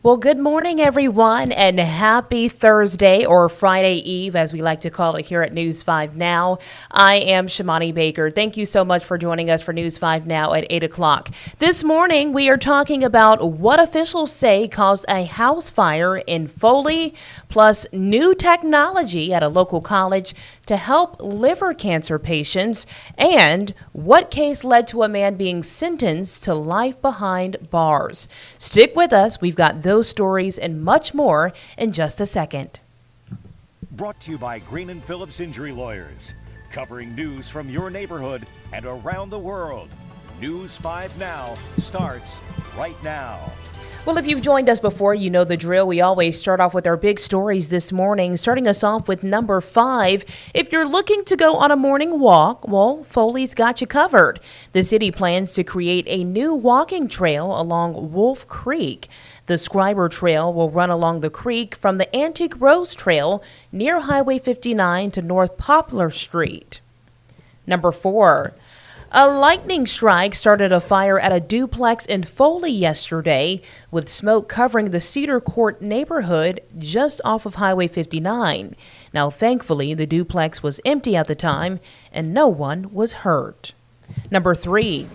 Well, good morning, everyone, and happy Thursday or Friday Eve, as we like to call it here at News 5 Now. I am Shamani Baker. Thank you so much for joining us for News 5 Now at 8 o'clock. This morning, we are talking about what officials say caused a house fire in Foley, plus new technology at a local college to help liver cancer patients, and what case led to a man being sentenced to life behind bars. Stick with us. We've got those stories and much more in just a second. Brought to you by Green and Phillips Injury Lawyers, covering news from your neighborhood and around the world. News 5 Now starts right now. Well, if you've joined us before, you know the drill. We always start off with our big stories this morning, starting us off with number 5. If you're looking to go on a morning walk, well, Foley's got you covered. The city plans to create a new walking trail along Wolf Creek. The Scriber Trail will run along the creek from the Antique Rose Trail near Highway 59 to North Poplar Street. Number 4. A lightning strike started a fire at a duplex in Foley yesterday, with smoke covering the Cedar Court neighborhood just off of Highway 59. Now, thankfully, the duplex was empty at the time and no one was hurt. Number 3.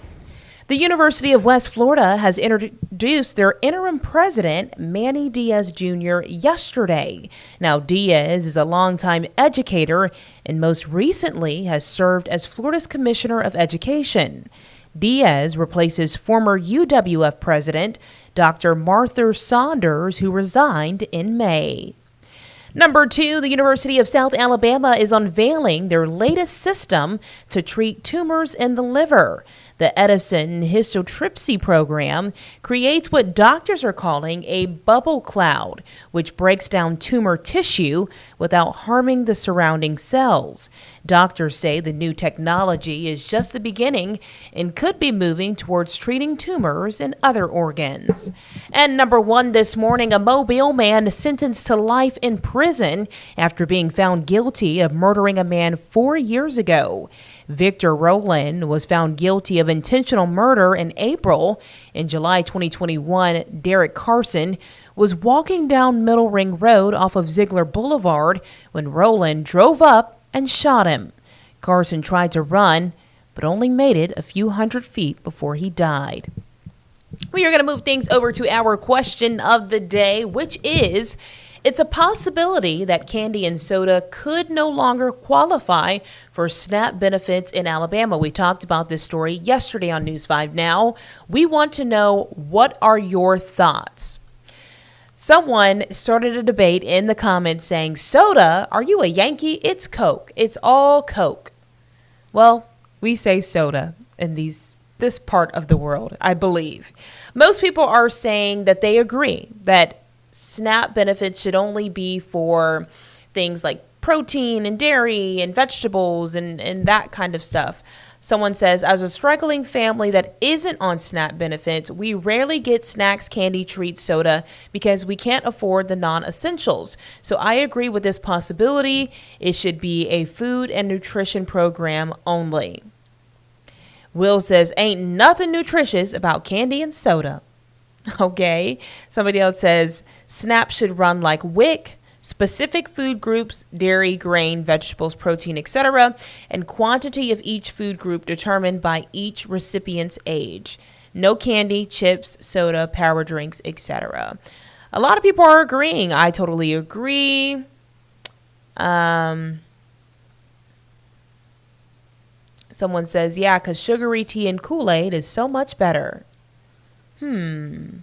The University of West Florida has introduced their interim president, Manny Diaz Jr., yesterday. Now, Diaz is a longtime educator and most recently has served as Florida's Commissioner of Education. Diaz replaces former UWF president, Dr. Martha Saunders, who resigned in May. Number 2, the University of South Alabama is unveiling their latest system to treat tumors in the liver. The Edison histotripsy program creates what doctors are calling a bubble cloud, which breaks down tumor tissue without harming the surrounding cells. Doctors say the new technology is just the beginning and could be moving towards treating tumors in other organs. And number 1 this morning, a Mobile man sentenced to life in prison after being found guilty of murdering a man 4 years ago. Victor Rowland was found guilty of intentional murder in April. In July 2021, Derek Carson was walking down Middle Ring Road off of Ziegler Boulevard when Rowland drove up and shot him. Carson tried to run, but only made it a few hundred feet before he died. We are going to move things over to our question of the day, which is, it's a possibility that candy and soda could no longer qualify for SNAP benefits in Alabama. We talked about this story yesterday on News 5 Now. We want to know, what are your thoughts? Someone started a debate in the comments saying, soda, are you a Yankee? It's Coke. It's all Coke. Well, we say soda in this part of the world, I believe. Most people are saying that they agree that SNAP benefits should only be for things like protein and dairy and vegetables and that kind of stuff. Someone says, as a struggling family that isn't on SNAP benefits, we rarely get snacks, candy, treats, soda because we can't afford the non-essentials. So I agree with this possibility. It should be a food and nutrition program only. Will says, ain't nothing nutritious about candy and soda. Okay. Somebody else says, SNAP should run like WIC, specific food groups, dairy, grain, vegetables, protein, etc., and quantity of each food group determined by each recipient's age. No candy, chips, soda, power drinks, etc. A lot of people are agreeing. I totally agree. Someone says, yeah, because sugary tea and Kool-Aid is so much better. Darlene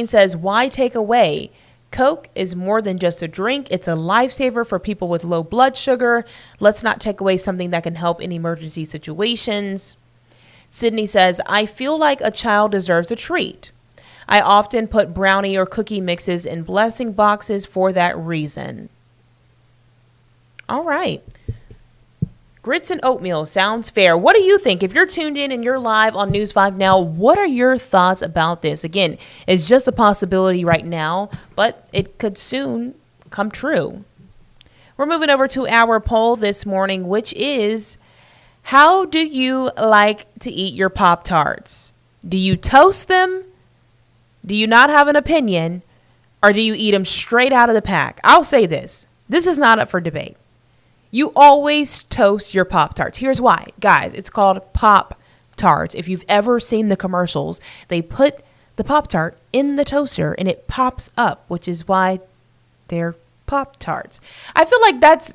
says, why take away? Coke is more than just a drink. It's a lifesaver for people with low blood sugar. Let's not take away something that can help in emergency situations. Sydney says, I feel like a child deserves a treat. I often put brownie or cookie mixes in blessing boxes for that reason. All right. Grits and oatmeal sounds fair. What do you think? If you're tuned in and you're live on News 5 Now, what are your thoughts about this? Again, it's just a possibility right now, but it could soon come true. We're moving over to our poll this morning, which is, how do you like to eat your Pop-Tarts? Do you toast them? Do you not have an opinion, or do you eat them straight out of the pack? I'll say this. This is not up for debate. You always toast your Pop-Tarts. Here's why. Guys, it's called Pop-Tarts. If you've ever seen the commercials, they put the Pop-Tart in the toaster and it pops up, which is why they're Pop-Tarts. I feel like that's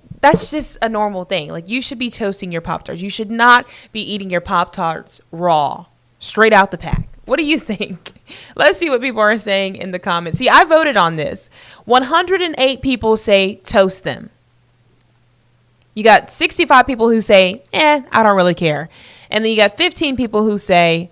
just a normal thing. Like, you should be toasting your Pop-Tarts. You should not be eating your Pop-Tarts raw, straight out the pack. What do you think? Let's see what people are saying in the comments. See, I voted on this. 108 people say toast them. You got 65 people who say, I don't really care. And then you got 15 people who say,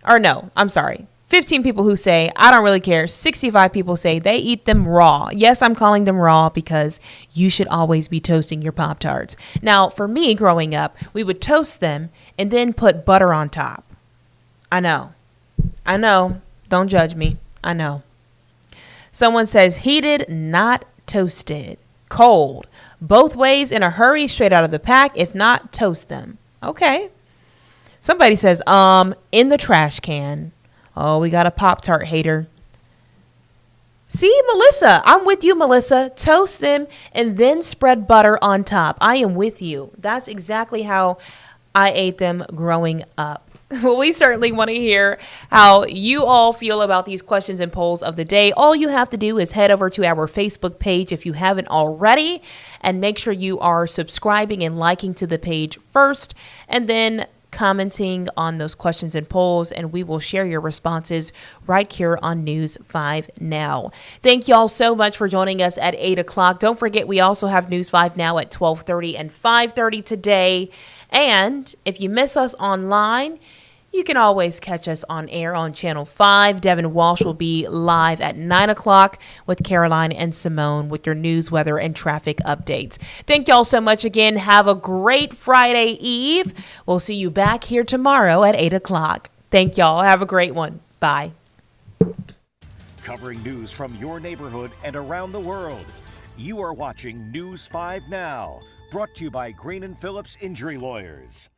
15 people who say, I don't really care. 65 people say they eat them raw. Yes, I'm calling them raw because you should always be toasting your Pop-Tarts. Now, for me growing up, we would toast them and then put butter on top. I know. Don't judge me. I know. Someone says heated, not toasted. Cold. Both ways in a hurry, straight out of the pack. If not, toast them. Okay. Somebody says, in the trash can. Oh, we got a Pop-Tart hater. See, Melissa, I'm with you, Melissa. Toast them and then spread butter on top. I am with you. That's exactly how I ate them growing up. Well, we certainly want to hear how you all feel about these questions and polls of the day. All you have to do is head over to our Facebook page if you haven't already, and make sure you are subscribing and liking to the page first, and then commenting on those questions and polls, and we will share your responses right here on News 5 Now. Thank y'all so much for joining us at 8 o'clock. Don't forget, we also have News 5 Now at 12:30 and 5:30 today. And if you miss us online, you can always catch us on air on Channel 5. Devin Walsh will be live at 9 o'clock with Caroline and Simone with your news, weather, and traffic updates. Thank y'all so much again. Have a great Friday Eve. We'll see you back here tomorrow at 8 o'clock. Thank y'all. Have a great one. Bye. Covering news from your neighborhood and around the world. You are watching News 5 Now, brought to you by Green & Phillips Injury Lawyers.